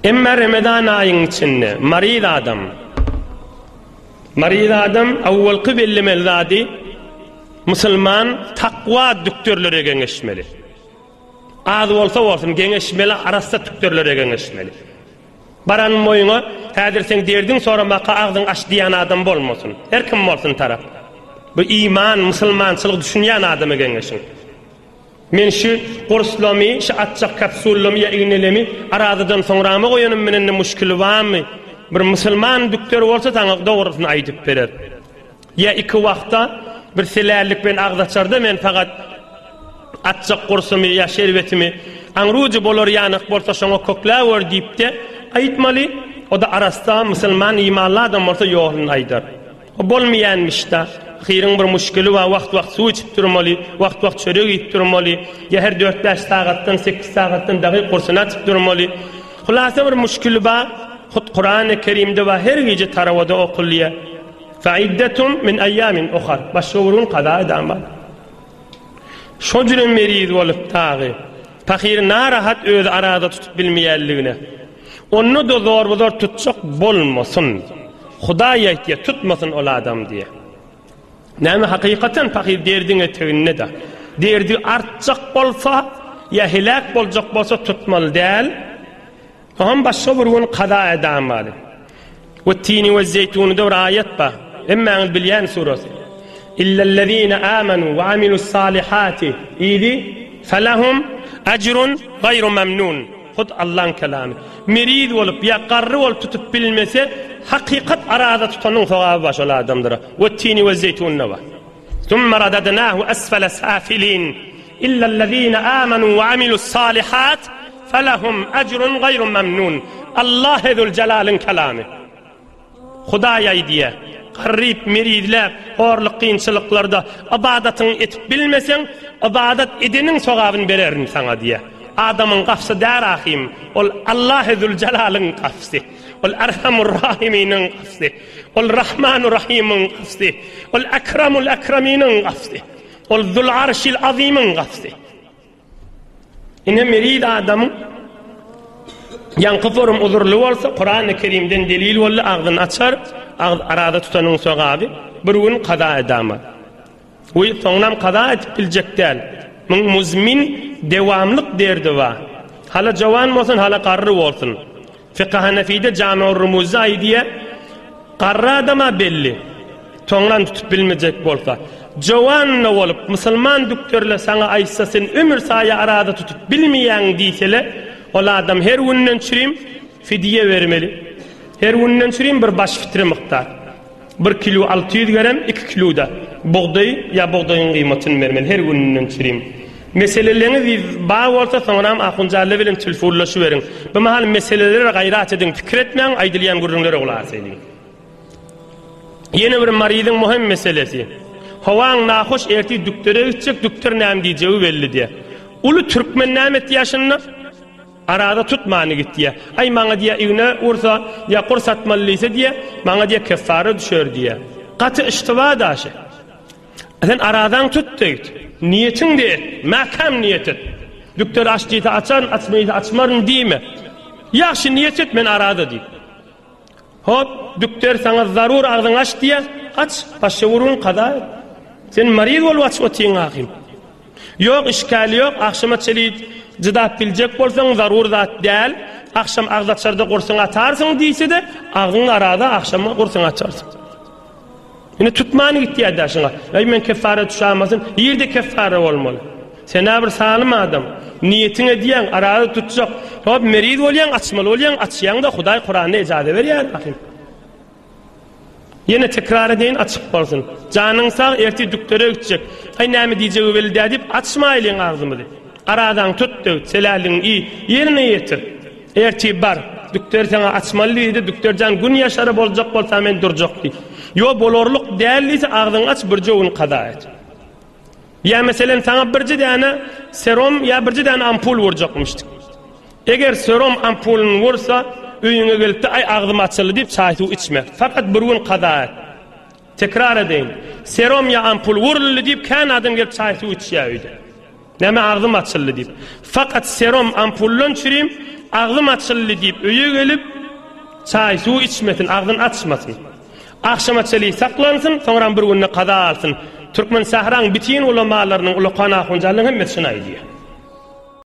Emma Ramazan ayının içinde marid adam awwalqı bellemeli zadi Müslüman takwa düktörlere genişmeli. Az olsa olsun genişmeli, arasında düktörlere genişmeli. Baran moyuna häzir sen derdin sonra maka ağzın aç diyen adam bolmasın. Her kim olsun taraf. Bu iman, musulmançılık düşünýän adamy genişin. Men şu kurslamy, şu atçak kapsullamy ya ignelemi aradan soňramy goýanym menen müşkili barmy? Bir musulman düktör bolsa taňa dogrusyny aýdyp berer. Ya iki wagtda bir selerlik ben agdaçarda men fakat atçak kursumy ya şerbetimi aňruji bolar ýanyk bolsa şoňa koklawer diýipde aýtmaly. O da arasda musulman imanly adam bolsa ýogyny aýdar. O bolmaýanmışda Hirin bir müşkili wa wagt su içip durmaly, wagt çörek yiyip durmaly, ya her 4-5 saatdan 8 saatdan dagy kursuna açıp durmaly. Hulasa bir müşkili ba, Kur'an-ı Kerimde we her gece tarawada okulýa. Fa'iddetun min ayyamin ukhar. Başgurun qada edama. Şojurun meriz bolup tagy. Fakir narahat öz arada tutup bilmeýänligine. Onu da zor tutsak bolmasın. Hudaýa ýetýär tutmasın ol adam diye. Näme hakikaten fakir derdiňe teginne de. Derdi artjak bolsa ya helak boljak bolsa tutmaly däl. Ham başga bir gün qada edamaly. Ve tini ve zeytun da ayet ba. Emma bilyan suresi. İllellezine amanu ve amilus salihati idi felahum ecrun gayru memnun. Hud Allah'ın kelamı. Merid olup ya qarry olup tutup bilmese hakikat arada tutanın sevabı baş ola adamdıra. Ve tini ve zeytun neva. Thumma radadnahu asfala safilin. İllellezine amanu ve amilus salihat felahum ecrun gayru memnun. Allah zul celalin kelamı. Hudaýa diye qarryp meridler horlyk kynçylyklarda ibadatyn etip bilmesen ibadat edenin sogabyny bererim sana diye. Adamın gafsı därahim ol Allah zul celalin gafsı. Ol Erhamur Rahiminin gafsı. Ol Rahmanur Rahimin gafsı. Ol Ekramul Ekraminin gafsı. Ol Zul Arşil Azimin gafsı. Ine merid adamın yankıforum uzurlu olsa Kur'an-ı Kerim'den delil ollu ağzını açar arada tutanın soğabı bir gün qada edama. Uy soňram qada etip biljek däl. Muzmin devamlyk derdi var. Hala jawan bolsun hala qarry bolsun. Fiqh Hanefi'de Cami-ur Rumuz'da aydiye qarry adama belli. Soňram tutup bilmejek bolsa. Jawan olup musulman düktörle sana aýtsa sen ömür saýa arada tutup bilmeýän diýsele ol adam her günden çürim fidiye vermeli. Her günden çürim bir baş fitre miktar. 1 kilo 600 gram 2 kilo da buğday ya buğdayın kıymetini vermeli her günden çürim. Meselelerini bağ olsa sonram ahuncarlı bilen telfonlaşy berin. Bu mahal meseleleri gayrat edin, fikir etmeň, aýdylýan gurrunlara gulak edin. Yeni bir maridin muhim meselesi. Hawaň nahoş erti düktöre gitjek, düktor näme diýjegi belli diye. Ulu türkmen näme etýäşini arada tutmany gitdiye. Ay maňa diye igna ursa ya qursatmalysa diye, maňa diye kefara düşer diye. Gaty iştiba daşy. Sen aradan tut diýdi. Niyetin de makam niyet et. Düktor açdyýda açan, açmaýda açmaryn diýme. Ýaşy niyet et men arada diýip. Hop, düktor sana zarur ağzın aç diye, aç, başşavurun qada. Sen marid bolup açyp otyň ahim. Yok işgali yok, akşama çeliyip cıdap bilecek bolsaň zarur zat däl, akşam agdaçarda gursun atarsın diýse de, ağzın arada akşama gursun açarsın. Yine tutmany gitdi adaşyňa. Ay men kefara düşämasyn, ýerde kefara bolmaly. Sen bir salym adam, niyetine diýen arada tutjak. Hop merid bolýan, açmaly bolýan, açýan da Hudaý Kur'anyna ijade berýär ahim. Yine tekrar edeyin açık bolsun. Canın sağ erti düktöre gitjek. Ay näme diýjegi belli diýip açmaýlyň ağzymyzy. Aradan tutdy, selalin iyi yerine ýetir. Erti bar, düktor sana açmaly diýdi, düktorjan gün ýaşary boljak bolsa men durjak diýdi. Yo bolarlyk dälise ağzyny aç bir jogun qada et. Ya meselen sana birji däne serum ya birji däne ampul wurjakmyşdyk. Eger serum ampulun wursa öýüňe gelipdi ay ağzym açyly diýip çaýy içme. Fakat bir gün qada et. Tekrar edeyin. Serum ya ampul wuruldy diýip kan adam gelip çaýy içýärdi. Näme ağzım açıldı diýip. Fakat serum ampullon çürüm, ağzım açıldı diýip öýe gelip çay su içmesin, ağzını açmasın. Akşama çeli saklansın, sonra bir günne qada alsın. Türkmen Sahran bitiyin ulamalarının ulu qana hunjallygyny hemmet şuna diýär.